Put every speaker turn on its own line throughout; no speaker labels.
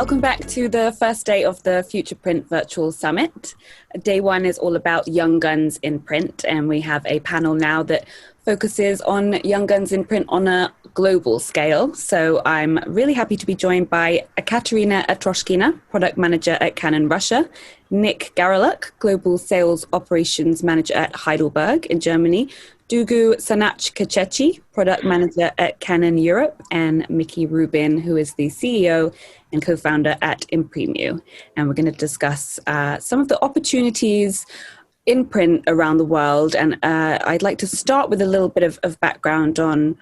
Welcome back to the first day of the Future Print Virtual Summit. Day one is all about young guns in print, and we have a panel now that focuses on young guns in print on a global scale. So I'm really happy to be joined by Katerina Atroshkina, Product Manager at Canon Russia, Nick Garaluk, Global Sales Operations Manager at Heidelberg in Germany, Dugu Sanach-Kachechi, Product Manager at Canon Europe, and Mickey Rubin, who is the CEO and co-founder at Impremu. And we're going to discuss some of the opportunities in print around the world. And I'd like to start with a little bit of background on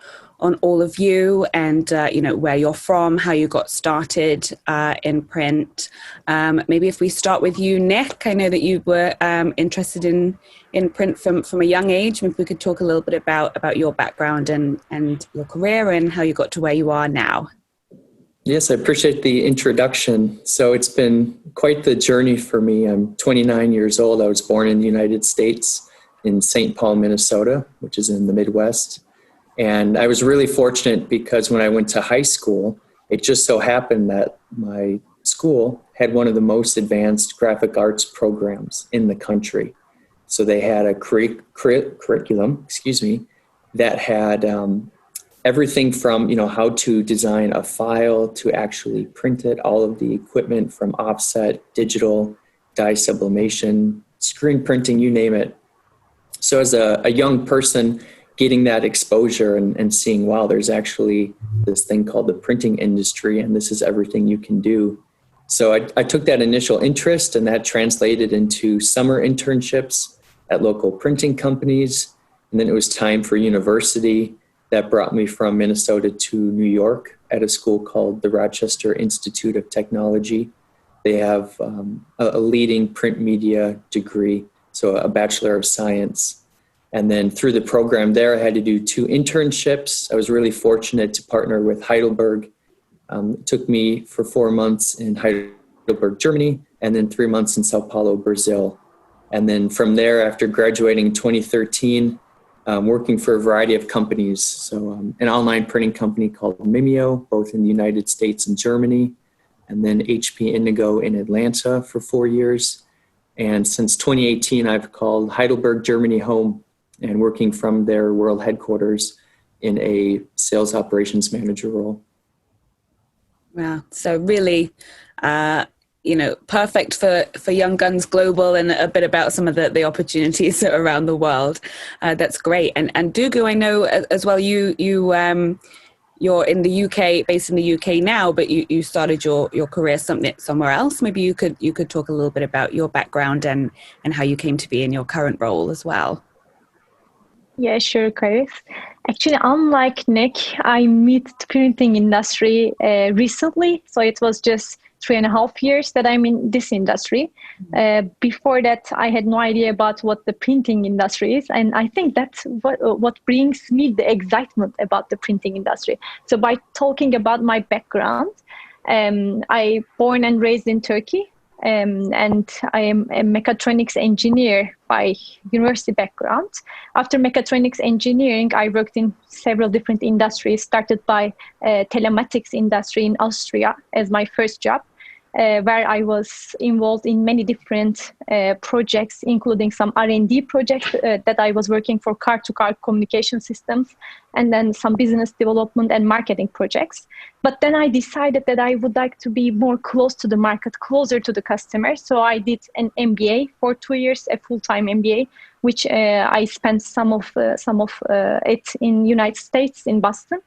all of you and, where you're from, how you got started in print. Maybe if we start with you, Nick, I know that you were interested in print from a young age. Maybe we could talk a little bit about your background and your career and how you got to where you are now.
Yes, I appreciate the introduction. So it's been quite the journey for me. I'm 29 years old. I was born in the United States in St. Paul, Minnesota, which is in the Midwest. And I was really fortunate because when I went to high school, it just so happened that my school had one of the most advanced graphic arts programs in the country. So they had a curriculum, that had everything from, how to design a file to actually print it, all of the equipment from offset, digital, dye sublimation, screen printing, you name it. So as a young person, getting that exposure and seeing, wow, there's actually this thing called the printing industry, and this is everything you can do. So I took that initial interest, and that translated into summer internships at local printing companies. And then it was time for university. That brought me from Minnesota to New York at a school called the Rochester Institute of Technology. They have a leading print media degree, so a Bachelor of Science. And then through the program there, I had to do 2 internships. I was really fortunate to partner with Heidelberg. It took me for 4 months in Heidelberg, Germany, and then 3 months in Sao Paulo, Brazil. And then from there, after graduating in 2013, working for a variety of companies. So an online printing company called Mimeo, both in the United States and Germany, and then HP Indigo in Atlanta for 4 years. And since 2018, I've called Heidelberg, Germany home, and working from their world headquarters in a sales operations manager role.
Wow. So really, perfect for Young Guns Global, and a bit about some of the opportunities around the world. That's great. And Dugu, I know as well, you're in the UK, based in the UK now, but you started your career somewhere else. Maybe you could talk a little bit about your background and how you came to be in your current role as well.
Yeah, sure, Chris. Actually, unlike Nick, I met the printing industry recently. So it was just 3.5 years that I'm in this industry. Before that, I had no idea about what the printing industry is. And I think that's what brings me the excitement about the printing industry. So by talking about my background, I born and raised in Turkey. And I am a mechatronics engineer by university background. After mechatronics engineering, I worked in several different industries, started by telematics industry in Austria as my first job, where I was involved in many different projects, including some R&D projects that I was working for car-to-car communication systems, and then some business development and marketing projects. But then I decided that I would like to be more close to the market, closer to the customer. So I did an MBA for 2 years, a full-time MBA, which I spent some of it in United States, in Boston.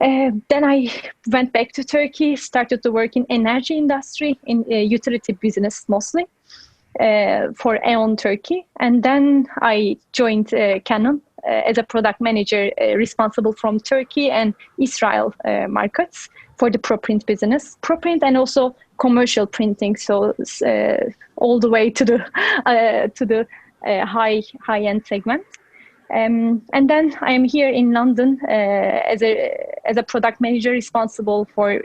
Then I went back to Turkey, started to work in energy industry, in utility business mostly, for E.ON Turkey. And then I joined Canon as a product manager responsible from Turkey and Israel markets for the ProPrint business. ProPrint and also commercial printing, so all the way to the high-end segment. And then I am here in London as a product manager responsible for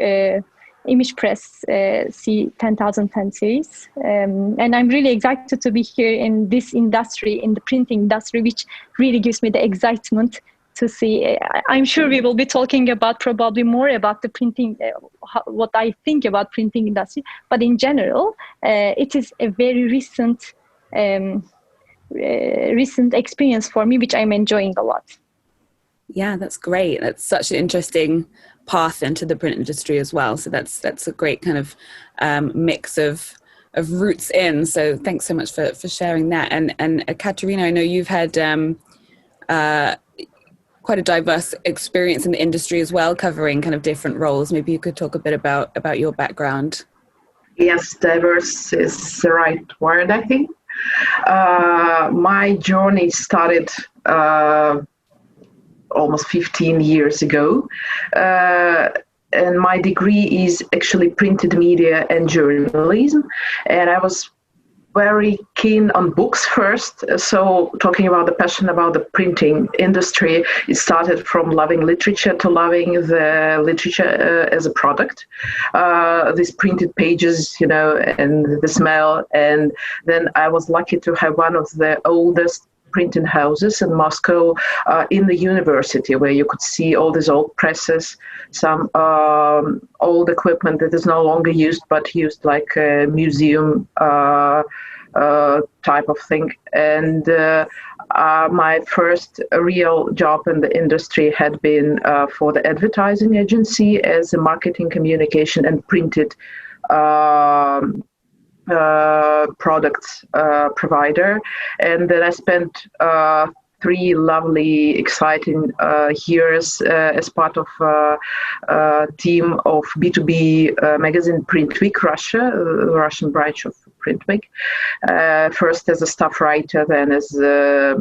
ImagePress C10010 series. And I'm really excited to be here in this industry, in the printing industry, which really gives me the excitement to see. I'm sure we will be talking about probably more about the printing, what I think about printing industry. But in general, it is a very recent experience for me, which I'm enjoying a lot.
Yeah, that's great. That's such an interesting path into the print industry as well. So that's a great kind of mix of roots in. So thanks so much for sharing that. And Katerina, I know you've had quite a diverse experience in the industry as well, covering kind of different roles. Maybe you could talk a bit about your background.
Yes, diverse is the right word, I think. My journey started almost 15 years ago. And my degree is actually printed media and journalism. And I was very keen on books first. So talking about the passion about the printing industry, it started from loving literature to loving the literature as a product. These printed pages, and the smell. And then I was lucky to have one of the oldest printing houses in Moscow in the university, where you could see all these old presses, some old equipment that is no longer used, but used like a museum type of thing. And my first real job in the industry had been for the advertising agency as a marketing communication and printed products provider. And then I spent 3 lovely, exciting years as part of a team of B2B magazine Print Week Russia, the Russian branch of Print Week. First as a staff writer, then as a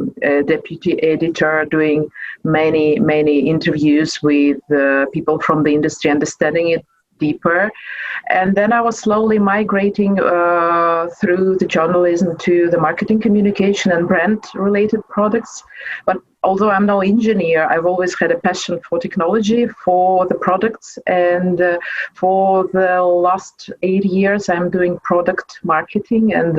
deputy editor, doing many interviews with people from the industry, understanding it deeper. And then I was slowly migrating through the journalism to the marketing communication and brand related products. But although I'm no engineer, I've always had a passion for technology, for the products. And for the last 8 years, I'm doing product marketing and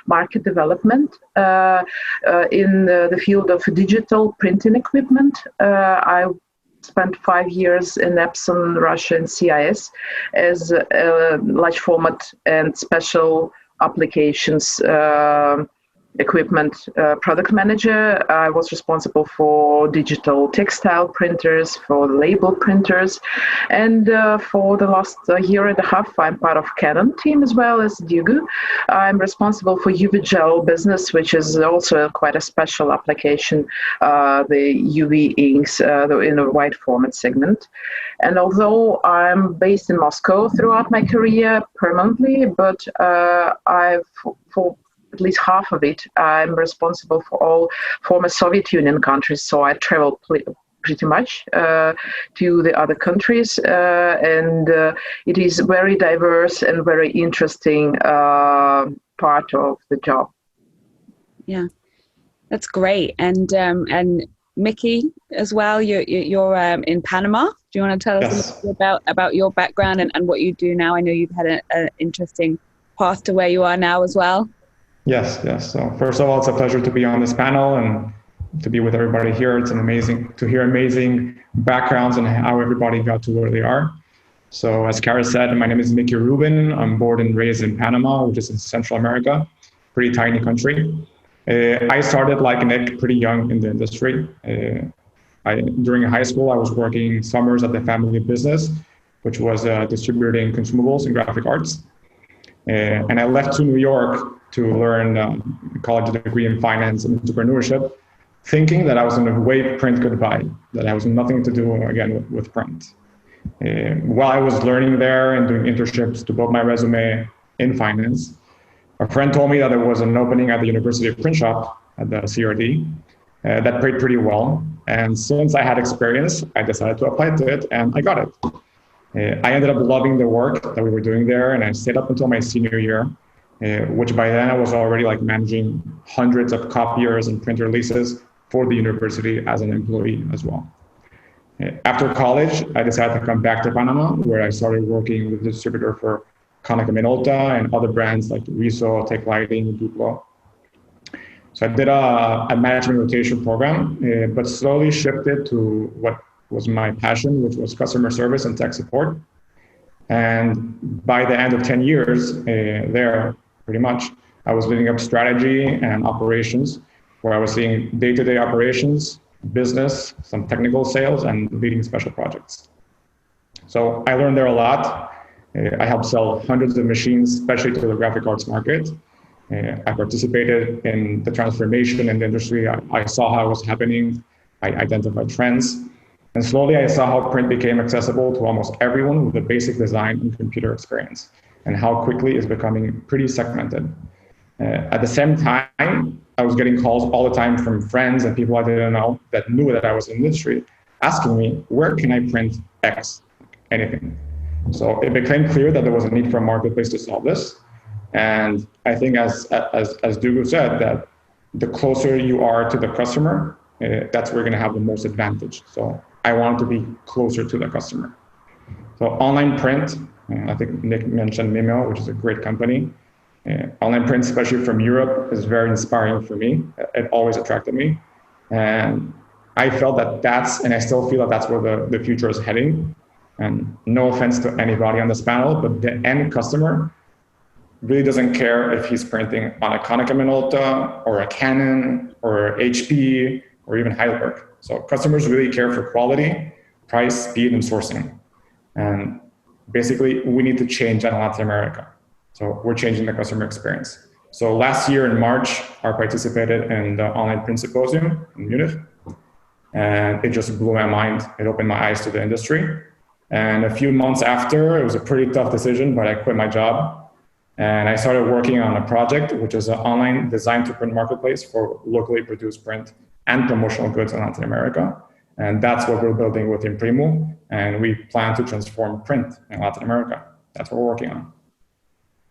market development in the field of digital printing equipment. I spent 5 years in Epson, Russia, and CIS as large format and special applications equipment product manager. I was responsible for digital textile printers, for label printers, and for the last year and a half, I'm part of Canon team as well as Dugu. I'm responsible for UV gel business, which is also quite a special application, the UV inks in a wide format segment. And although I'm based in Moscow throughout my career permanently, but for at least half of it, I'm responsible for all former Soviet Union countries. So I travel pretty much to the other countries. And it is very diverse and very interesting part of the job.
Yeah, that's great. And Mickey as well, you're in Panama. Do you want to tell us a little bit about your background and what you do now? I know you've had an interesting path to where you are now as well.
Yes. So first of all, it's a pleasure to be on this panel and to be with everybody here. It's to hear amazing backgrounds and how everybody got to where they are. So as Kara said, my name is Mickey Rubin. I'm born and raised in Panama, which is in Central America, pretty tiny country. I started like Nick pretty young in the industry. During high school, I was working summers at the family business, which was distributing consumables and graphic arts. And I left to New York to learn a college degree in finance and entrepreneurship, thinking that I was going to wave print goodbye, that I was nothing to do again with print. While I was learning there and doing internships to build my resume in finance, a friend told me that there was an opening at the University of Print Shop at the CRD that paid pretty well. And since I had experience, I decided to apply to it and I got it. I ended up loving the work that we were doing there, and I stayed up until my senior year, which by then I was already like managing hundreds of copiers and print releases for the university as an employee as well. After college, I decided to come back to Panama, where I started working with the distributor for Konica Minolta and other brands like Riso, Tech Lighting, Duplo. So I did a management rotation program, but slowly shifted to what was my passion, which was customer service and tech support. And by the end of 10 years there, pretty much, I was leading up strategy and operations, where I was seeing day-to-day operations, business, some technical sales, and leading special projects. So I learned there a lot. I helped sell hundreds of machines, especially to the graphic arts market. I participated in the transformation in the industry. I saw how it was happening. I identified trends. And slowly I saw how print became accessible to almost everyone with a basic design and computer experience, and how quickly it's becoming pretty segmented. At the same time, I was getting calls all the time from friends and people I didn't know that knew that I was in the industry, asking me, where can I print X, anything? So it became clear that there was a need for a marketplace to solve this. And I think as Dugu said, that the closer you are to the customer, that's where you're gonna have the most advantage. So I wanted to be closer to the customer. So online print, I think Nick mentioned Mimeo, which is a great company. Online print, especially from Europe, is very inspiring for me. It always attracted me. And I felt that and I still feel that that's where the future is heading. And no offense to anybody on this panel, but the end customer really doesn't care if he's printing on a Konica Minolta or a Canon or HP or even Heidelberg. So customers really care for quality, price, speed, and sourcing. And basically, we need to change that in Latin America. So we're changing the customer experience. So last year in March, I participated in the Online Print Symposium in Munich. And it just blew my mind. It opened my eyes to the industry. And a few months after, it was a pretty tough decision, but I quit my job. And I started working on a project, which is an online design to print marketplace for locally produced print and promotional goods in Latin America. And that's what we're building with Imprimo. And we plan to transform print in Latin America. That's what we're working on.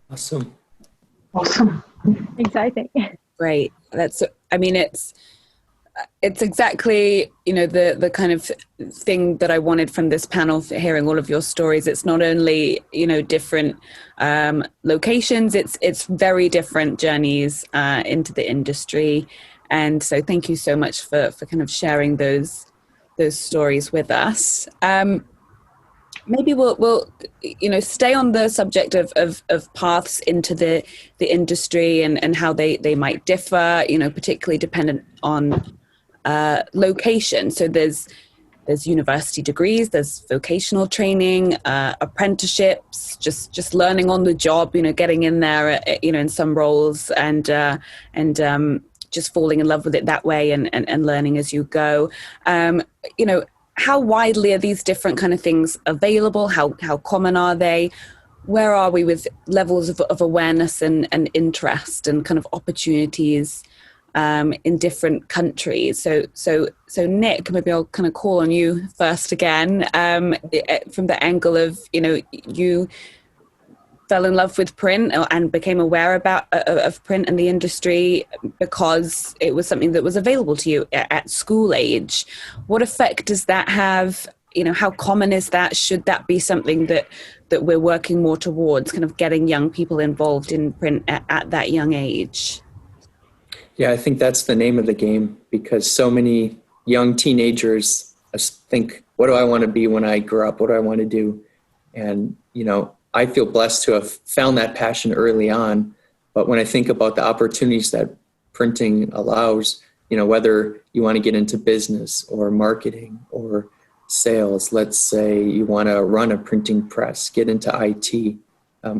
Awesome.
Awesome.
Exciting.
Great. It's exactly, the kind of thing that I wanted from this panel, for hearing all of your stories. It's not only, different locations, it's very different journeys into the industry. And so thank you so much for kind of sharing those stories with us. Maybe we'll stay on the subject of paths into the industry and how they might differ, particularly dependent on location. So there's university degrees, there's vocational training, apprenticeships, just learning on the job, getting in there, in some roles and just falling in love with it that way and learning as you go. How widely are these different kind of things available? How common are they? Where are we with levels of awareness and interest and kind of opportunities in different countries? So Nick, maybe I'll kind of call on you first again, from the angle of, you fell in love with print and became aware of print and the industry because it was something that was available to you at school age. What effect does that have? How common is that? Should that be something that we're working more towards, kind of getting young people involved in print at that young age?
Yeah, I think that's the name of the game, because so many young teenagers think, what do I want to be when I grow up? What do I want to do? And, I feel blessed to have found that passion early on. But when I think about the opportunities that printing allows, whether you want to get into business or marketing or sales, let's say you want to run a printing press, get into IT.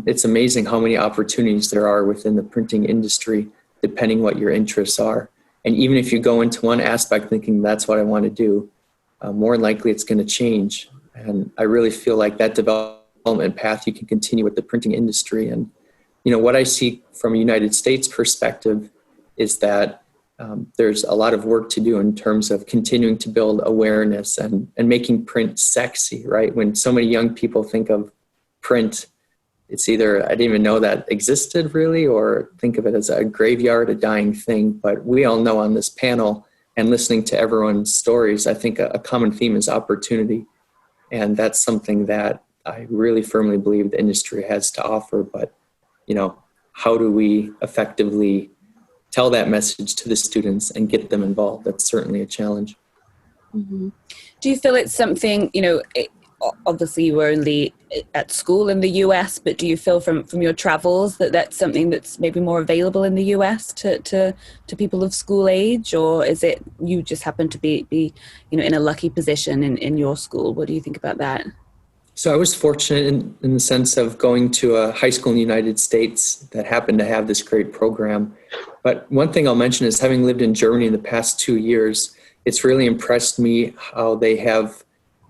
It's amazing how many opportunities there are within the printing industry, depending what your interests are. And even if you go into one aspect thinking that's what I want to do, more likely it's going to change. And I really feel like that development path you can continue with the printing industry. And what I see from a United States perspective is that there's a lot of work to do in terms of continuing to build awareness and making print sexy, right? When so many young people think of print, it's either I didn't even know that existed really, or think of it as a graveyard, a dying thing. But we all know on this panel and listening to everyone's stories, I think a common theme is opportunity. And that's something that I really firmly believe the industry has to offer. But, how do we effectively tell that message to the students and get them involved. That's certainly a challenge.
Mm-hmm. Do you feel it's something, obviously you were only at school in the US, but do you feel from your travels that that's something that's maybe more available in the US to people of school age, or is it you just happen to be in a lucky position in your school? What do you think about that?
So I was fortunate in the sense of going to a high school in the United States that happened to have this great program. But one thing I'll mention is, having lived in Germany in the past 2 years, it's really impressed me how they have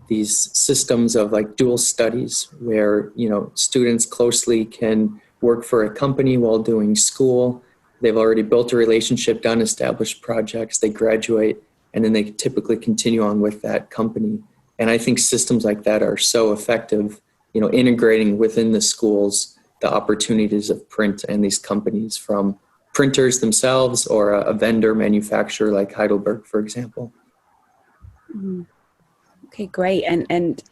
these systems of like dual studies where, students closely can work for a company while doing school. They've already built a relationship, done established projects, they graduate, and then they typically continue on with that company. And I think systems like that are so effective, integrating within the schools the opportunities of print and these companies, from printers themselves or a vendor manufacturer like Heidelberg, for example.
Mm-hmm. Okay, great. And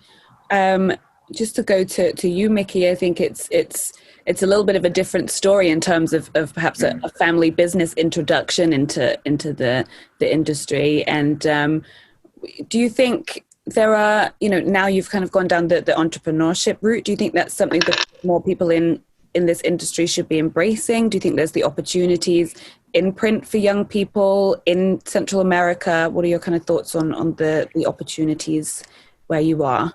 just to go to you, Mickey, I think it's a little bit of a different story in terms of perhaps a family business introduction into the industry. And do you think there are, now you've kind of gone down the entrepreneurship route, do you think that's something that more people in this industry should be embracing? Do you think there's the opportunities in print for young people in Central America? What are your kind of thoughts on the opportunities where you are?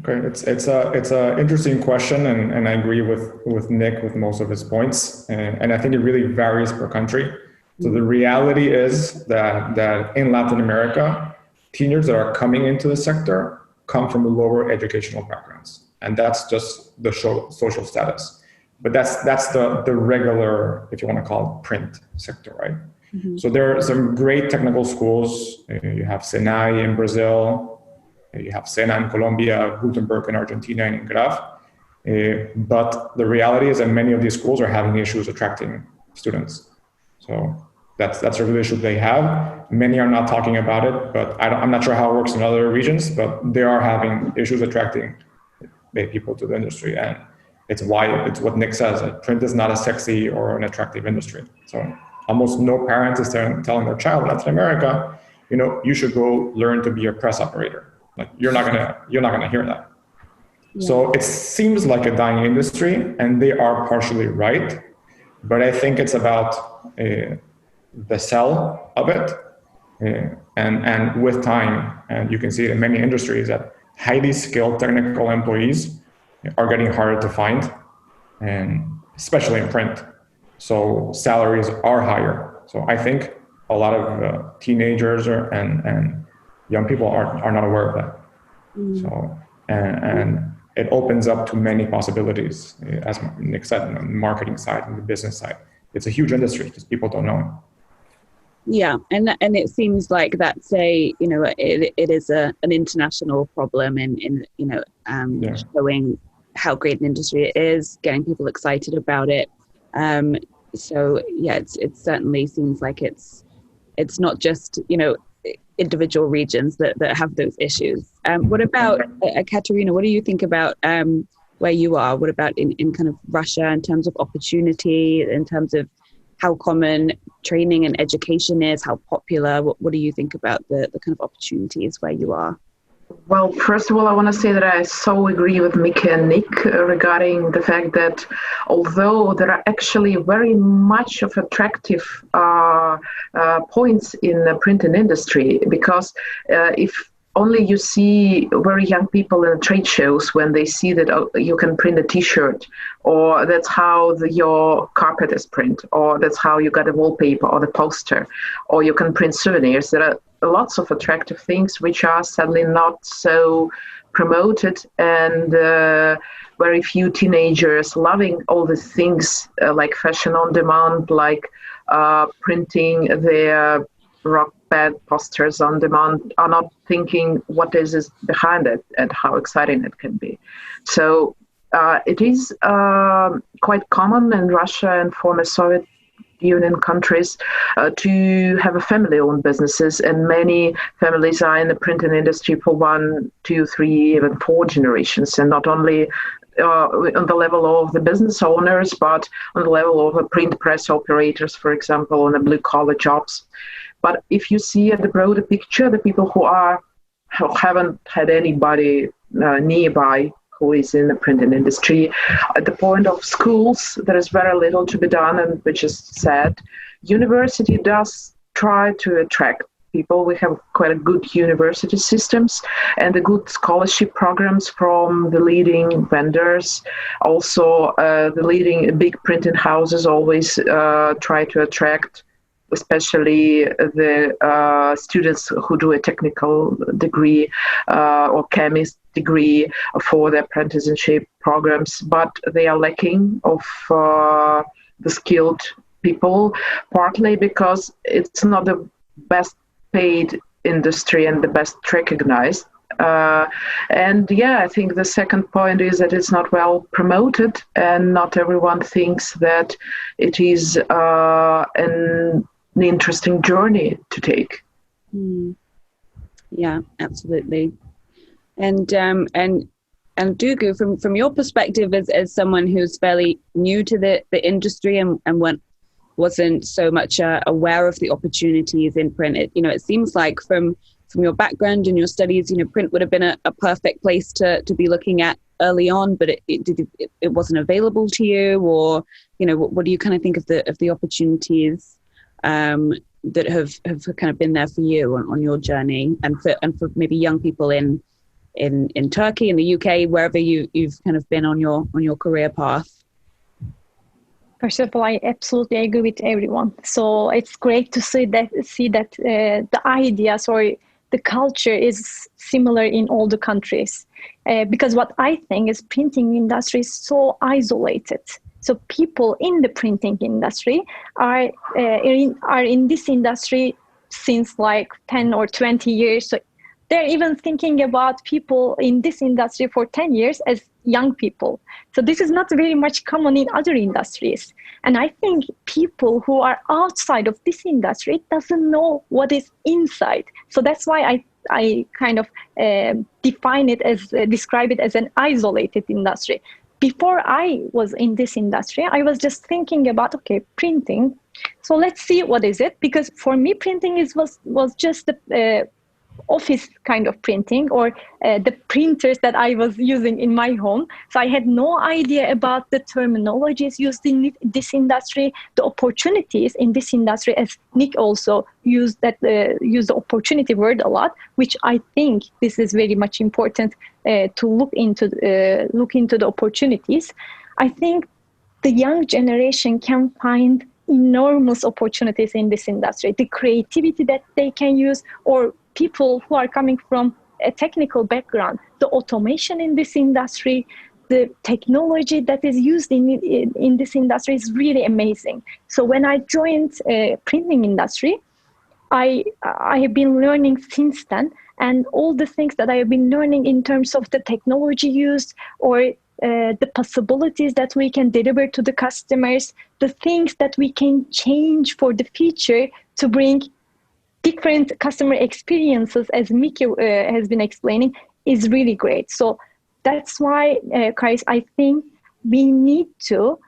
Okay, it's a interesting question, and I agree with Nick with most of his points, and I think it really varies per country. So the reality is that in Latin America, teenagers that are coming into the sector come from lower educational backgrounds, and that's just the social status. But that's the regular, if you want to call it, print sector, right? Mm-hmm. So there are some great technical schools. You have Senai in Brazil, you have Sena in Colombia, Gutenberg in Argentina, and Graf. But the reality is that many of these schools are having issues attracting students. So that's a real issue they have. Many are not talking about it, but I'm not sure how it works in other regions, but they are having issues attracting people to the industry. And it's what Nick says, that print is not a sexy or an attractive industry. So almost no parent is telling their child in Latin America, you should go learn to be a press operator. Like you're not gonna hear that. Yeah. So it seems like a dying industry, and they are partially right, but I think it's about the sell of it, and with time, and you can see it in many industries, that highly skilled technical employees are getting harder to find, and especially in print. So salaries are higher. So I think a lot of teenagers and young people are not aware of that. Mm. So and it opens up to many possibilities, as Nick said, on the marketing side and the business side. It's a huge industry because people don't know.
Yeah, and it seems like that's it is an international problem in showing how great an industry it is, getting people excited about it. So yeah, it certainly seems like it's not just individual regions that have those issues. What about Katerina? What do you think about where you are? What about in kind of Russia in terms of opportunity, in terms of how common training and education is, how popular? What do you think about the kind of opportunities where you are?
Well, first of all, I want to say that I so agree with Mickey and Nick regarding the fact that although there are actually very much of attractive points in the printing industry, because if only you see very young people in trade shows when they see that you can print a T-shirt, or that's how your carpet is printed, or that's how you got a wallpaper or the poster, or you can print souvenirs. There are lots of attractive things which are sadly not so promoted, and very few teenagers loving all these things like fashion on demand, like printing their rock band posters on demand, are not thinking what is behind it and how exciting it can be. So it is quite common in Russia and former Soviet Union countries to have a family-owned businesses, and many families are in the printing industry for 1, 2, 3, even 4 generations, and not only on the level of the business owners, but on the level of the print press operators, for example, on the blue collar jobs. But if you see at the broader picture, the people who haven't had anybody nearby who is in the printing industry, at the point of schools, there is very little to be done, and which is sad. University does try to attract people. We have quite a good university systems and the good scholarship programs from the leading vendors. Also, the leading big printing houses always try to attract especially the students who do a technical degree or chemist degree for their apprenticeship programs, but they are lacking of the skilled people, partly because it's not the best paid industry and the best recognized. And yeah, I think the second point is that it's not well promoted, and not everyone thinks that it is an interesting journey to take.
Yeah, absolutely. And Duygu, from your perspective as someone who's fairly new to the industry and wasn't so much aware of the opportunities in print, it seems like from your background and your studies, print would have been a perfect place to be looking at early on, but it wasn't available to you, or what do you kind of think of the opportunities that have kind of been there for you on your journey, and for maybe young people in Turkey, in the UK, wherever you've kind of been on your career path?
First of all, I absolutely agree with everyone. So it's great to see that the ideas or the culture is similar in all the countries. Because what I think is printing industry is so isolated. So people in the printing industry are in this industry since like 10 or 20 years. So they're even thinking about people in this industry for 10 years as young people. So this is not very much common in other industries. And I think people who are outside of this industry doesn't know what is inside. So that's why I kind of describe it as an isolated industry. Before I was in this industry, I was just thinking about, printing. So let's see what is it, because for me, printing was just the office kind of printing, or the printers that I was using in my home. So I had no idea about the terminologies used in this industry, the opportunities in this industry, as Nick also used the opportunity word a lot, which I think this is very much important to look into the opportunities. I think the young generation can find enormous opportunities in this industry, the creativity that they can use, or people who are coming from a technical background, the automation in this industry, the technology that is used in this industry is really amazing. So when I joined printing industry, I have been learning since then, and all the things that I have been learning in terms of the technology used, or the possibilities that we can deliver to the customers, the things that we can change for the future to bring different customer experiences, as Miki has been explaining, is really great. So that's why, Kais, I think we need to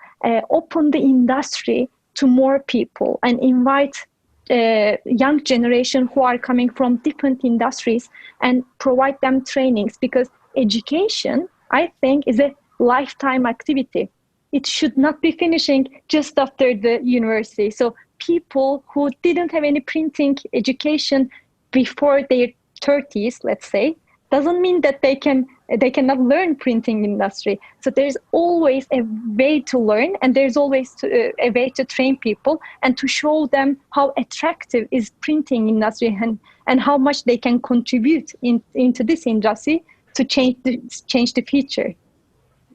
open the industry to more people and invite young generation who are coming from different industries and provide them trainings, because education, I think, is a lifetime activity. It should not be finishing just after the university. So people who didn't have any printing education before their 30s, let's say, doesn't mean that they cannot learn printing industry. So there's always a way to learn, and there's always a way to train people and to show them how attractive is printing industry, and how much they can contribute into this industry to change the future.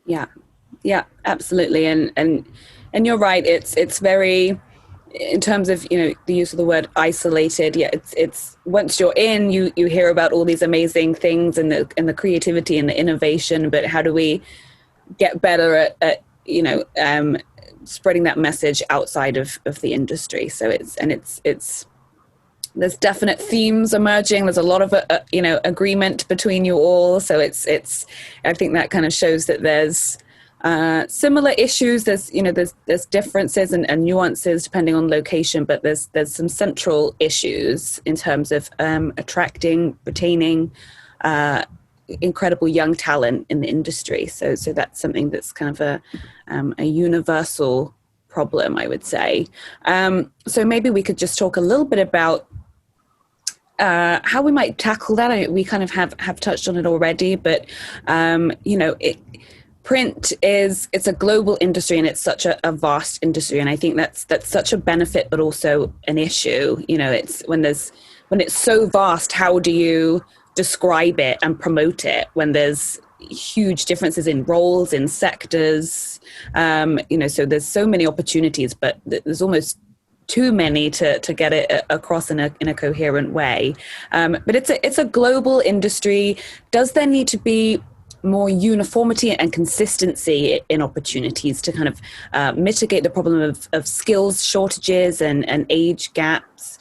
Yeah, absolutely. And you're right. It's very, in terms of the use of the word isolated. Yeah, it's once you're in, you hear about all these amazing things and the creativity and the innovation, but how do we get better at spreading that message outside of the industry? So it's there's definite themes emerging. There's a lot of agreement between you all. So it's I think that kind of shows that there's similar issues. There's there's differences and nuances depending on location, but there's some central issues in terms of attracting, retaining incredible young talent in the industry. So that's something that's kind of a universal problem, I would say. So maybe we could just talk a little bit about how we might tackle that. We kind of have touched on it already, but print it's a global industry, and it's such a vast industry, and I think that's such a benefit, but also an issue. It's when it's so vast, how do you describe it and promote it when there's huge differences in roles, in sectors? So there's so many opportunities, but there's almost too many to get it across in a coherent way. But it's a global industry. Does there need to be more uniformity and consistency in opportunities to kind of mitigate the problem of skills shortages and age gaps?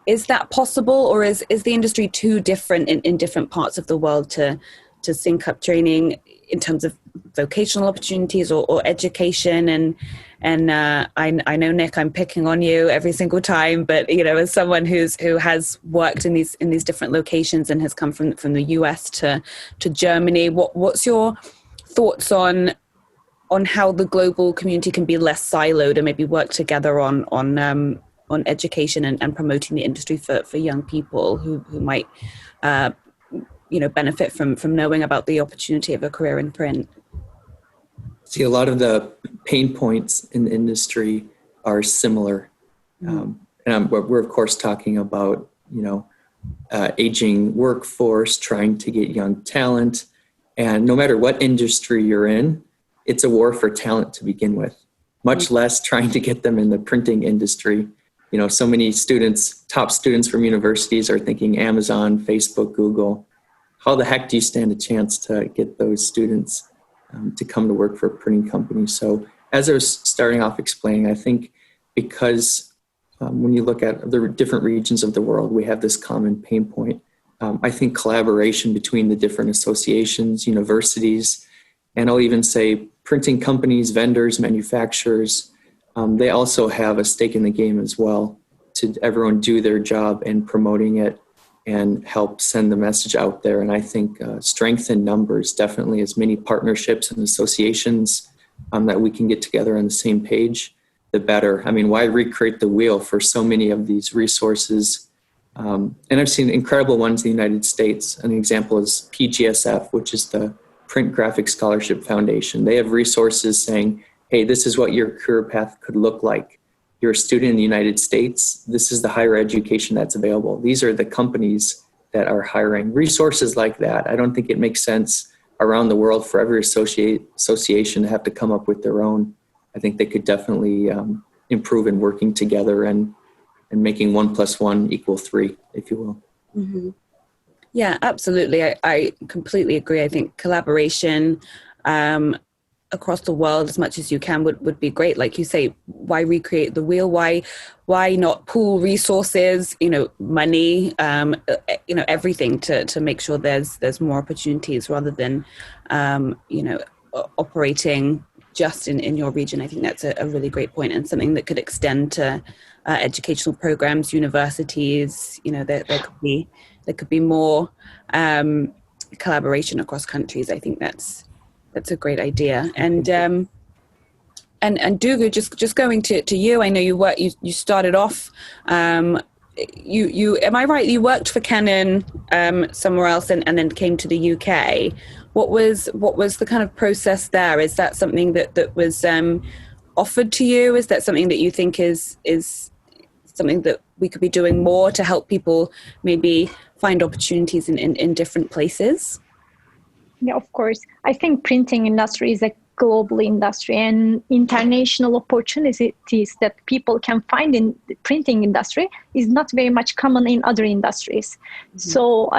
Is that possible, or is the industry too different in different parts of the world to sync up training in terms of vocational opportunities or education? And I know, Nick, I'm picking on you every single time, but as someone who has worked in these different locations and has come from the US to Germany, what's your thoughts on how the global community can be less siloed and maybe work together on education and promoting the industry for young people who might benefit from knowing about the opportunity of a career in print?
See, a lot of the pain points in the industry are similar. And we're of course talking about, aging workforce, trying to get young talent. And no matter what industry you're in, it's a war for talent to begin with, much less trying to get them in the printing industry. So many top students from universities are thinking Amazon, Facebook, Google. How the heck do you stand a chance to get those students to come to work for a printing company? So as I was starting off explaining, I think because when you look at the different regions of the world, we have this common pain point. I think collaboration between the different associations, universities, and I'll even say printing companies, vendors, manufacturers, they also have a stake in the game as well, to everyone do their job in promoting it and help send the message out there. And I think strength in numbers, definitely as many partnerships and associations that we can get together on the same page, the better. I mean, why recreate the wheel for so many of these resources? And I've seen incredible ones in the United States. An example is PGSF, which is the Print Graphic Scholarship Foundation. They have resources saying, hey, this is what your career path could look like. You're a student in the United States, this is the higher education that's available. These are the companies that are hiring. Resources like that, I don't think it makes sense around the world for every association to have to come up with their own. I think they could definitely improve in working together and making 1 + 1 = 3, if you will.
Mm-hmm. Yeah, absolutely. I completely agree. I think collaboration across the world as much as you can would be great. Like you say, why recreate the wheel? Why not pool resources, money, everything to make sure there's more opportunities rather than, operating just in your region. I think that's a really great point, and something that could extend to educational programs, universities. There could be more collaboration across countries. I think that's a great idea. And Duggu, just going to you. I know you started off. You am I right? You worked for Canon somewhere else and then came to the UK. What was the kind of process there? Is that something that was offered to you? Is that something that you think is something that we could be doing more to help people maybe find opportunities in different places?
Yeah, of course. I think printing industry is a global industry, and international opportunities that people can find in the printing industry is not very much common in other industries. Mm-hmm. So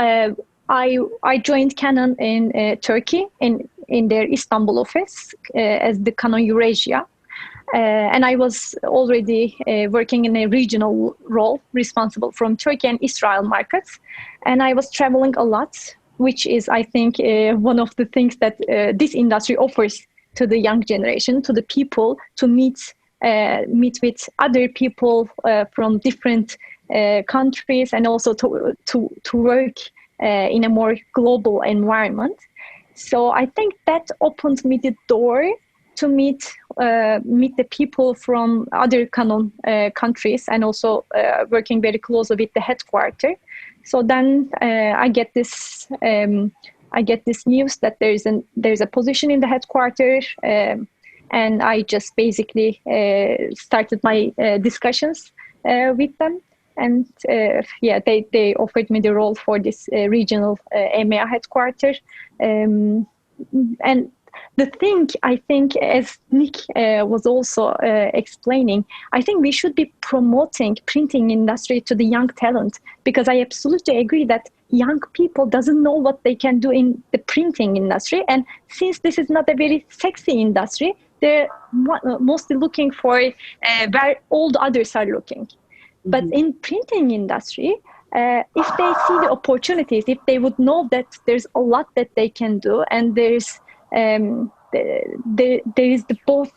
I joined Canon in Turkey in their Istanbul office as the Canon Eurasia. And I was already working in a regional role responsible from Turkey and Israel markets. And I was traveling a lot, which is, I think, one of the things that this industry offers to the young generation, to the people, to meet with other people from different countries, and also to work in a more global environment. So I think that opened me the door to meet the people from other Canon countries, and also working very closely with the headquarters. So then I get this news that there's a position in the headquarters, and I just basically started my discussions with them. And they offered me the role for this regional EMEA headquarters. And the thing, I think, as Nick was also explaining, I think we should be promoting printing industry to the young talent, because I absolutely agree that young people doesn't know what they can do in the printing industry. And since this is not a very sexy industry, they're mostly looking for where all the others are looking. Mm-hmm. But in printing industry, if they see the opportunities, if they would know that there's a lot that they can do, and there is the both.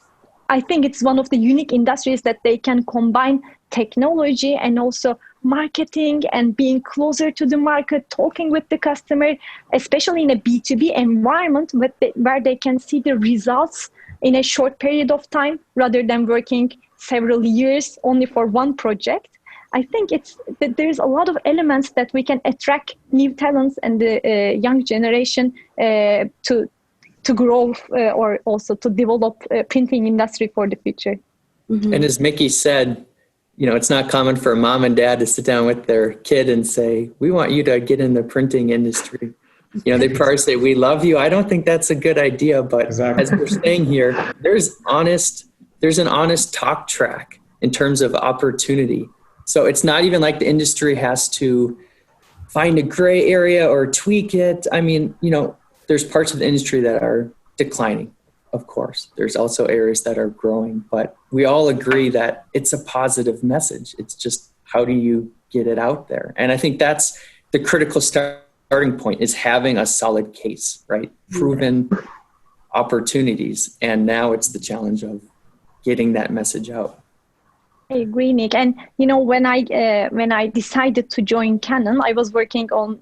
I think it's one of the unique industries that they can combine technology and also marketing and being closer to the market, talking with the customer, especially in a B2B environment where they can see the results in a short period of time rather than working several years only for one project. I think there's a lot of elements that we can attract new talents and the young generation to grow or also to develop printing industry for the future.
Mm-hmm. And as Mickey said, it's not common for a mom and dad to sit down with their kid and say, we want you to get in the printing industry. They probably say, we love you. I don't think that's a good idea. But exactly. As we're saying here, there's an honest talk track in terms of opportunity. So it's not even like the industry has to find a gray area or tweak it. I mean, there's parts of the industry that are declining, of course. There's also areas that are growing, but we all agree that it's a positive message. It's just, how do you get it out there? And I think that's the critical starting point, is having a solid case, right? Proven opportunities. And now it's the challenge of getting that message out.
I agree, Nick. And when I decided to join Canon, I was working on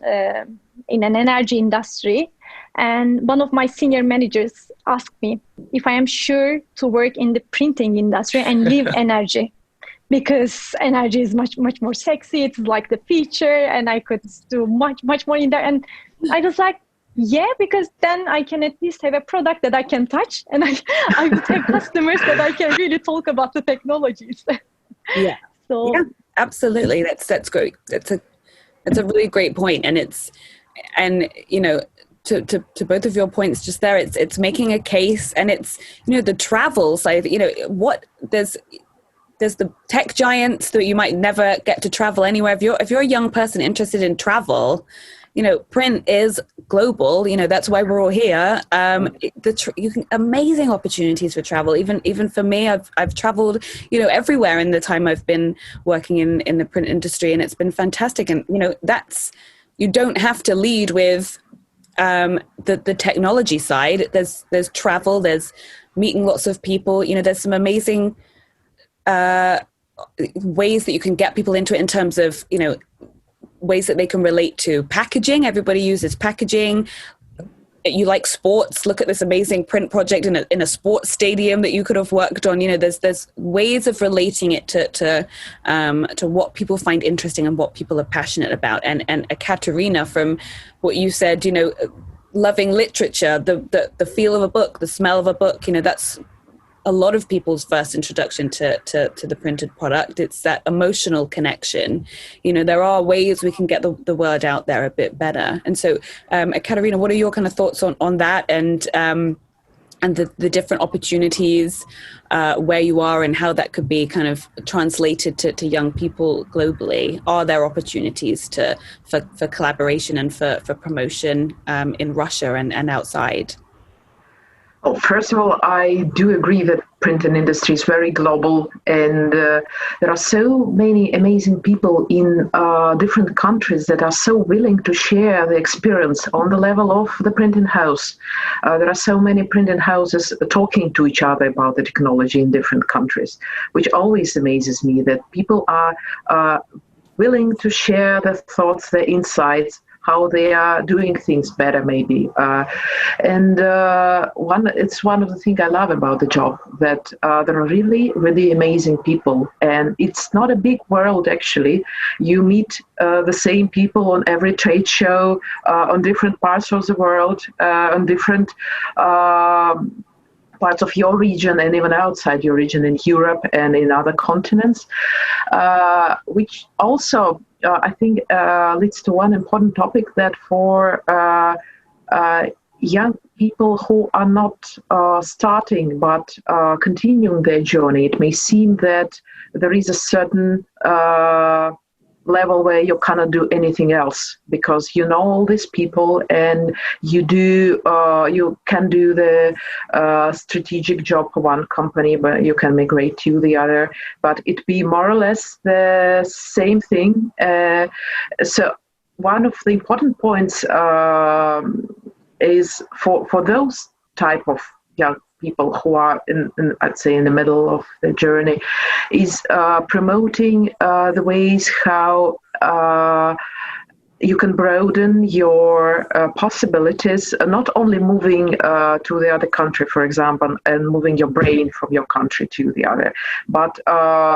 in an energy industry, and one of my senior managers asked me if I am sure to work in the printing industry and leave energy, because energy is much more sexy. It's like the future, and I could do much more in there. And I was like, yeah, because then I can at least have a product that I can touch, and I would have customers that I can really talk about the technologies.
Yeah.
So
yeah, absolutely. That's great. That's a really great point. And to both of your points just there, it's making a case, and it's the travel side. There's the tech giants that you might never get to travel anywhere. If you're a young person interested in travel, print is global. That's why we're all here. Amazing opportunities for travel. Even for me, I've traveled, everywhere in the time I've been working in the print industry, and it's been fantastic. And you don't have to lead with the technology side. There's travel. There's meeting lots of people. There's some amazing ways that you can get people into it in terms of ways that they can relate to packaging. Everybody uses packaging. You like sports, look at this amazing print project in a sports stadium that you could have worked on. There's ways of relating it to what people find interesting and what people are passionate about. And Katerina, from what you said, loving literature, the feel of a book, the smell of a book, that's a lot of people's first introduction to the printed product. It's that emotional connection. There are ways we can get the word out there a bit better. And so, Katerina, what are your kind of thoughts on that, and the different opportunities where you are, and how that could be kind of translated to young people globally? Are there opportunities for collaboration and for promotion in Russia and outside?
Oh, first of all, I do agree that print and industry is very global, and there are so many amazing people in different countries that are so willing to share the experience on the level of the printing house. There are so many printing houses talking to each other about the technology in different countries, which always amazes me that people are willing to share their thoughts, their insights, how they are doing things better, maybe. It's one of the things I love about the job, that there are really, really amazing people. And it's not a big world, actually. You meet the same people on every trade show, on different parts of the world, on different parts of your region and even outside your region in Europe and in other continents, which also I think leads to one important topic, that for young people who are not starting but continuing their journey, it may seem that there is a certain level where you cannot do anything else, because you know all these people and you can do the strategic job for one company, but you can migrate to the other, but it be more or less the same thing. So one of the important points is for those type of young people who are I'd say in the middle of the journey, is promoting the ways how you can broaden your possibilities, not only moving to the other country, for example, and moving your brain from your country to the other, but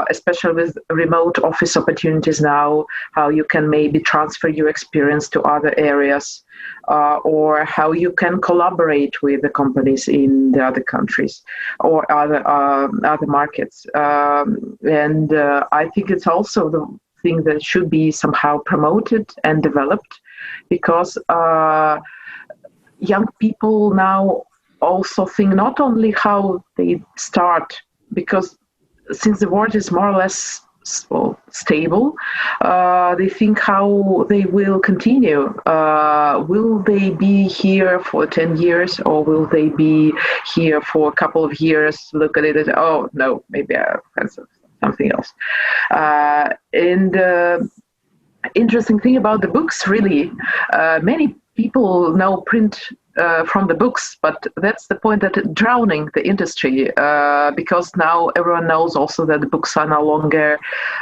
especially with remote office opportunities now, how you can maybe transfer your experience to other areas, or how you can collaborate with the companies in the other countries or other markets. And I think it's also the thing that should be somehow promoted and developed, because young people now also think not only how they start, because since the world is more or less stable, they think how they will continue. Will they be here for 10 years, or will they be here for a couple of years, look at it as, oh no, maybe I have something else. And interesting thing about the books, really, many people know print from the books, but that's the point, that drowning the industry, because now everyone knows also that the books are no longer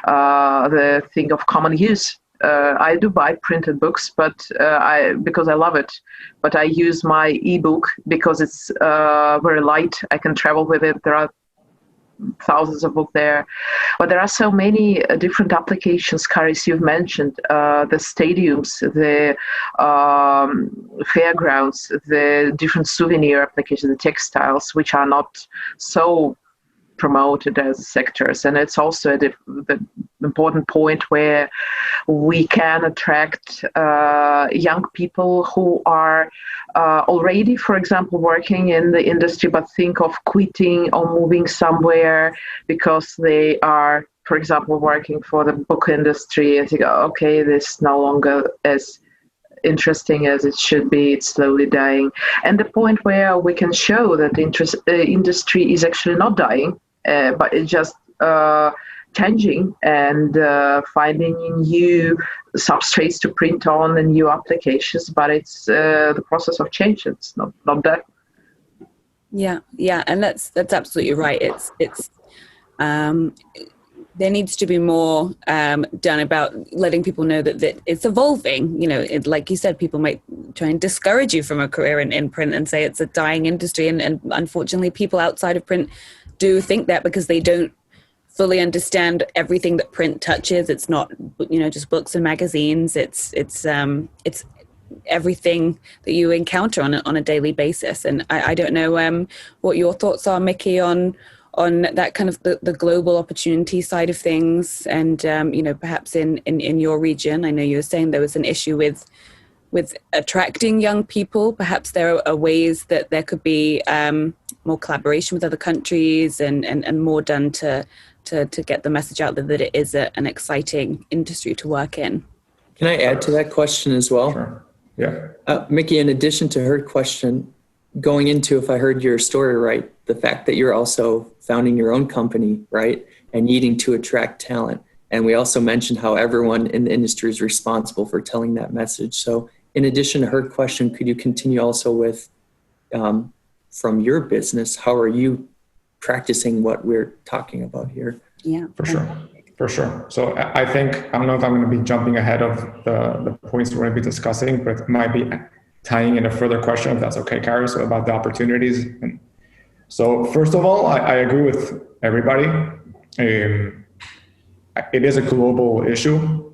the thing of common use. I do buy printed books, but because I love it. But I use my ebook because it's very light. I can travel with it. There are thousands of books there, but there are so many different applications. Karis, you've mentioned the stadiums, the fairgrounds, the different souvenir applications, the textiles, which are not so promoted as sectors. And it's also the important point where we can attract young people who are already, for example, working in the industry, but think of quitting or moving somewhere because they are, for example, working for the book industry, and think, okay, this is no longer as interesting as it should be, it's slowly dying. And the point where we can show that the industry is actually not dying, but it's just changing and finding new substrates to print on and new applications, but it's the process of change. It's not that.
Yeah, and that's absolutely right. It's there needs to be more done about letting people know that it's evolving. You know, like you said, people might try and discourage you from a career in print and say it's a dying industry, and unfortunately, people outside of print do think that because they don't fully understand everything that print touches. It's not, just books and magazines. It's everything that you encounter on a daily basis. And I don't know what your thoughts are, Mickey, on that kind of the global opportunity side of things, and perhaps in your region. I know you were saying there was an issue with attracting young people. Perhaps there are ways that there could be more collaboration with other countries and more done to get the message out there that it is an exciting industry to work in.
Can I add to that question as well?
Sure. Yeah.
Mickey, in addition to her question, going into, if I heard your story right, the fact that you're also founding your own company, right, and needing to attract talent. And we also mentioned how everyone in the industry is responsible for telling that message. So in addition to her question, could you continue also with, from your business, how are you practicing what we're talking about here?
Yeah,
For sure. So I think, I don't know if I'm going to be jumping ahead of the points we're going to be discussing, but it might be tying in a further question, if that's okay, Carrie, so about the opportunities. And so first of all, I agree with everybody. It is a global issue,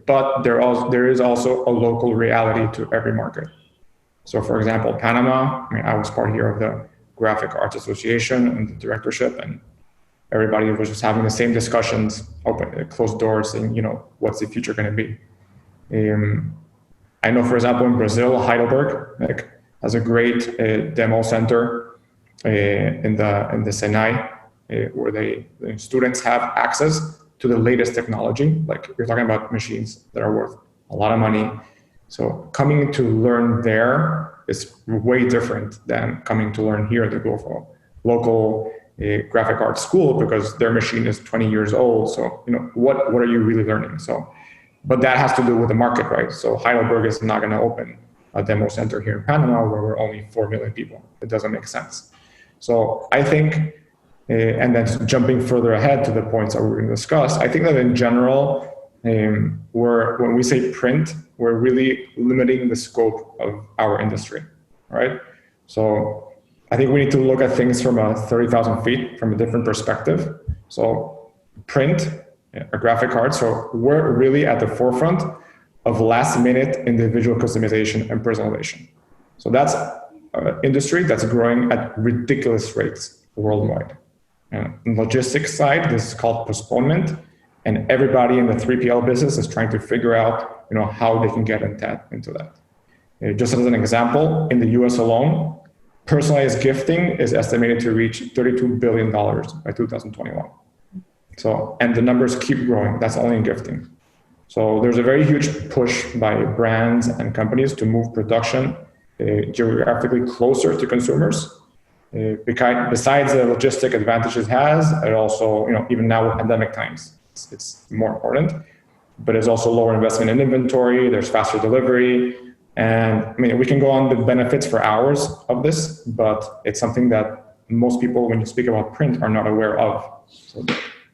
but there is also a local reality to every market. So for example, Panama, I mean, I was part here of the Graphic Arts Association and the directorship, and everybody was just having the same discussions, closed doors, saying, you know, what's the future going to be? I know, for example, in Brazil, Heidelberg has a great demo center in the Senai, where the students have access to the latest technology. Like, you're talking about machines that are worth a lot of money. So coming to learn there is way different than coming to learn here at the local graphic arts school, because their machine is 20 years old. So, you know, what are you really learning? So, but that has to do with the market, right? So Heidelberg is not going to open a demo center here in Panama where we're only 4 million people. It doesn't make sense. So I think, and then jumping further ahead to the points that we're going to discuss, I think that in general, when we say print, we're really limiting the scope of our industry, right? So I think we need to look at things from 30,000 feet, from a different perspective. So print, graphic arts, so we're really at the forefront of last minute individual customization and personalization. So that's an industry that's growing at ridiculous rates worldwide. And on the logistics side, this is called postponement. And everybody in the 3PL business is trying to figure out, you know, how they can get into that. Just as an example, in the US alone, personalized gifting is estimated to reach $32 billion by 2021. So, and the numbers keep growing. That's only in gifting. So there's a very huge push by brands and companies to move production geographically closer to consumers. Besides the logistic advantages it has, it also, you know, even now with pandemic times, it's more important, but it's also lower investment in inventory, there's faster delivery. And I mean, we can go on the benefits for hours of this, but it's something that most people, when you speak about print, are not aware of. So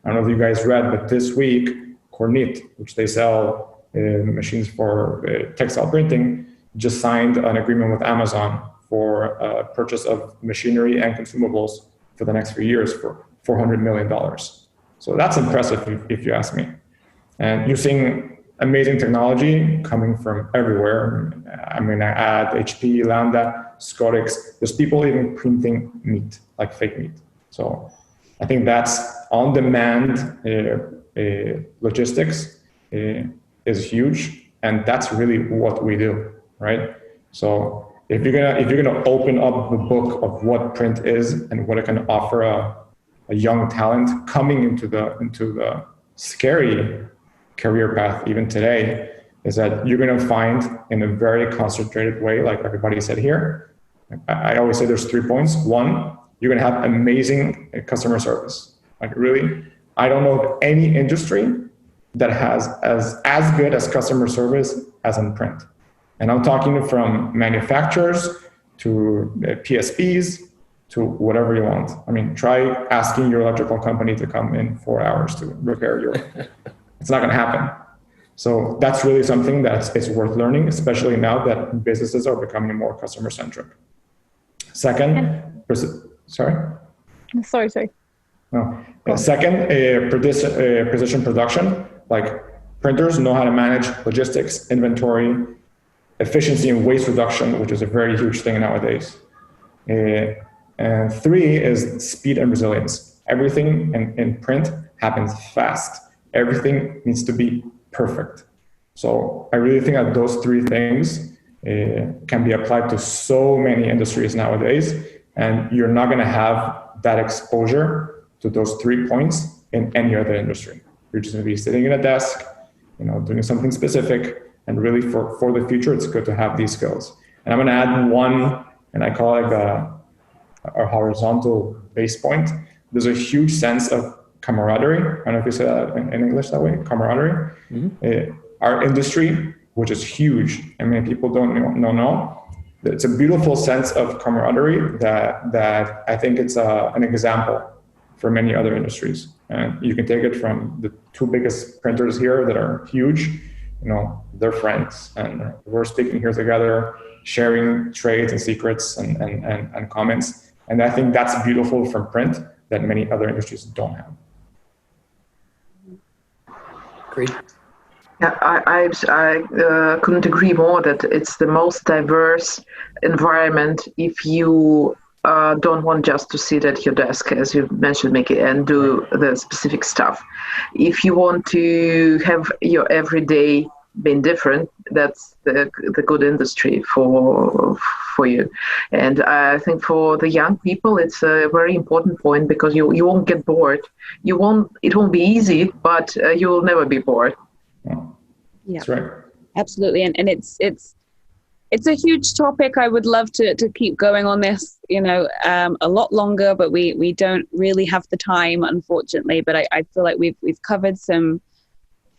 I don't know if you guys read, but this week, Kornit, which they sell machines for textile printing, just signed an agreement with Amazon for purchase of machinery and consumables for the next few years for $400 million. So that's impressive if you ask me. And you're seeing amazing technology coming from everywhere. I mean, I add HP, Lambda, Scotix. There's people even printing meat, like fake meat. So I think that's on-demand logistics is huge, and that's really what we do, right? So if you're gonna open up the book of what print is and what it can offer a young talent coming into the scary career path even today, is that you're gonna find in a very concentrated way, like everybody said here. I always say there's 3 points. One, you're gonna have amazing customer service. Like really, I don't know of any industry that has as good as customer service as in print. And I'm talking from manufacturers to PSPs to whatever you want. I mean, try asking your electrical company to come in 4 hours to repair your, it's not gonna happen. So that's really something it's worth learning, especially now that businesses are becoming more customer centric. Second, sorry?
Sorry.
No. Second, precision production, like printers know how to manage logistics, inventory, efficiency and waste reduction, which is a very huge thing nowadays. And 3 is speed and resilience. Everything in print happens fast. Everything needs to be perfect. So I really think that those 3 things can be applied to so many industries nowadays, and you're not gonna have that exposure to those 3 points in any other industry. You're just gonna be sitting at a desk, you know, doing something specific, and really for the future, it's good to have these skills. And I'm gonna add one and I call it a horizontal base point. There's a huge sense of camaraderie. I don't know if you say that in English that way, camaraderie. Our industry, which is huge, and many people don't know, it's a beautiful sense of camaraderie that I think it's an example for many other industries. And you can take it from the two biggest printers here that are huge, they're friends, and we're speaking here together, sharing trades and secrets and comments. And I think that's beautiful from print that many other industries don't have.
Great.
Yeah, I couldn't agree more that it's the most diverse environment if you don't want just to sit at your desk, as you mentioned, Mickey, and do the specific stuff. If you want to have your everyday being different, that's the good industry for you. And I think for the young people, it's a very important point because you won't get bored. It won't be easy, but you will never be bored.
Yeah,
that's right.
Absolutely. And it's a huge topic. I would love to keep going on this, a lot longer, but we don't really have the time, unfortunately. But I feel like we've covered some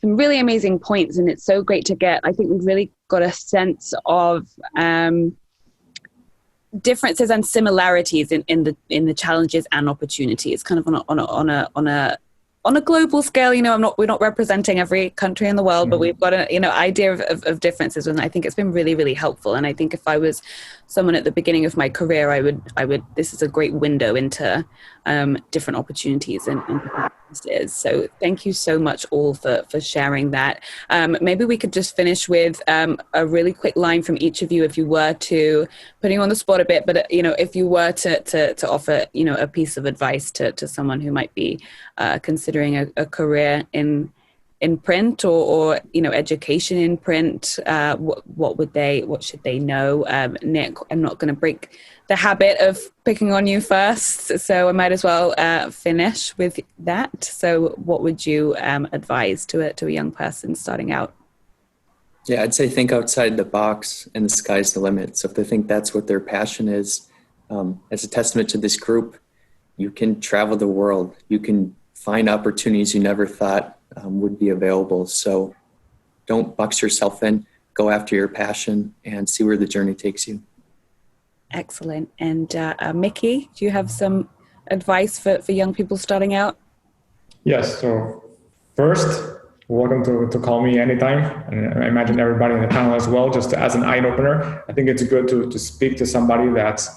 really amazing points, and it's so great to get. I think we've really got a sense of differences and similarities in the challenges and opportunities, kind of on a global scale. We're not representing every country in the world, but we've got an idea of differences, and I think it's been really, really helpful. And I think if I was someone at the beginning of my career, I would. This is a great window into different opportunities and different businesses. So thank you so much all for sharing that. Maybe we could just finish with a really quick line from each of you, if you were to, putting you on the spot a bit, but if you were to offer a piece of advice to someone who might be considering a career in print or education in print, what should they know? Nick, I'm not going to break the habit of picking on you first, so I might as well finish with that. So what would you advise to a young person starting out?
Yeah, I'd say think outside the box and the sky's the limit. So if they think that's what their passion is, as a testament to this group, you can travel the world. You can find opportunities you never thought would be available. So don't box yourself in, go after your passion and see where the journey takes you.
Excellent. And Mickey, do you have some advice for young people starting out?
Yes. So first, welcome to call me anytime. And I imagine everybody in the panel as well, just as an eye opener. I think it's good to speak to somebody that's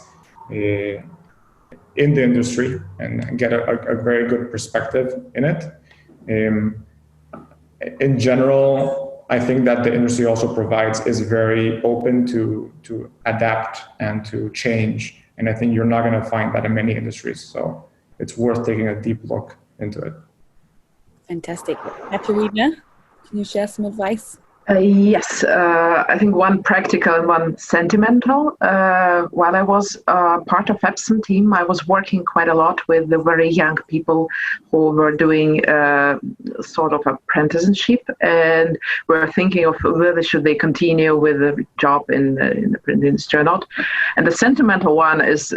in the industry and get a very good perspective in it. In general, I think that the industry also is very open to adapt and to change. And I think you're not going to find that in many industries. So it's worth taking a deep look into it.
Fantastic. Katerina, can you share some advice?
Yes, I think one practical and one sentimental. While I was part of Epson team, I was working quite a lot with the very young people who were doing sort of apprenticeship, and were thinking of whether should they continue with a job in the print industry or not. And the sentimental one is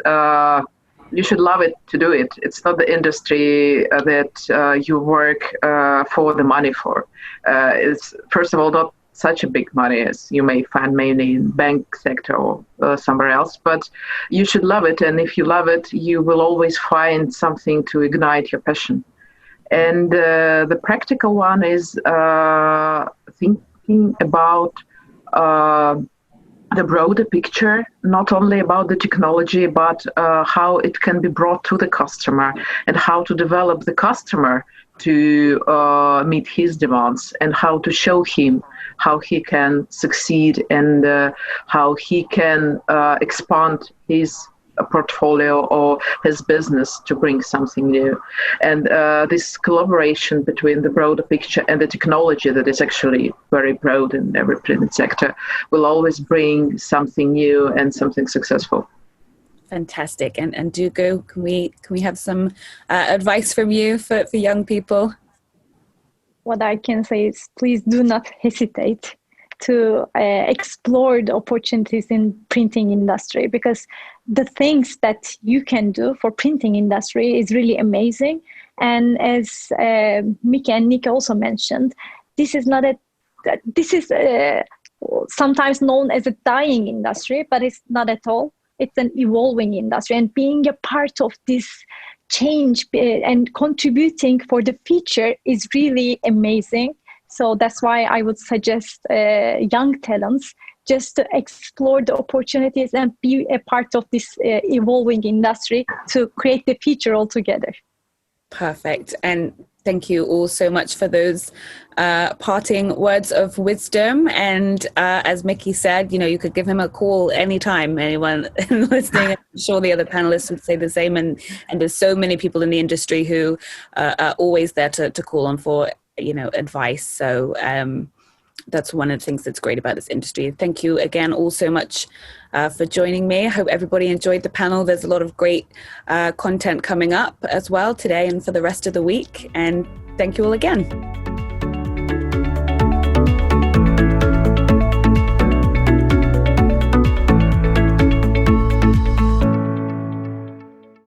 you should love it to do it. It's not the industry that you work for the money for. It's first of all not such a big money as you may find mainly in bank sector or somewhere else, but you should love it. And if you love it, you will always find something to ignite your passion. And the practical one is thinking about the broader picture, not only about the technology, but how it can be brought to the customer and how to develop the customer to meet his demands and how to show him how he can succeed and how he can expand his portfolio or his business to bring something new. And this collaboration between the broader picture and the technology that is actually very broad in every print sector will always bring something new and something successful.
Fantastic. And Dugo, can we have some advice from you for young people?
What I can say is please do not hesitate to explore the opportunities in printing industry, because the things that you can do for printing industry is really amazing. And as Miki and Nick also mentioned, this is sometimes known as a dying industry, but it's not at all. It's an evolving industry, and being a part of this change and contributing for the future is really amazing. So that's why I would suggest young talents just to explore the opportunities and be a part of this evolving industry to create the future altogether.
Perfect. And thank you all so much for those parting words of wisdom. And as Miki said, you could give him a call anytime, anyone listening. I'm sure the other panelists would say the same. And there's so many people in the industry who are always there to call on for, advice. So that's one of the things that's great about this industry. Thank you again all so much for joining me. I hope everybody enjoyed the panel. There's a lot of great content coming up as well today and for the rest of the week. And thank you all again.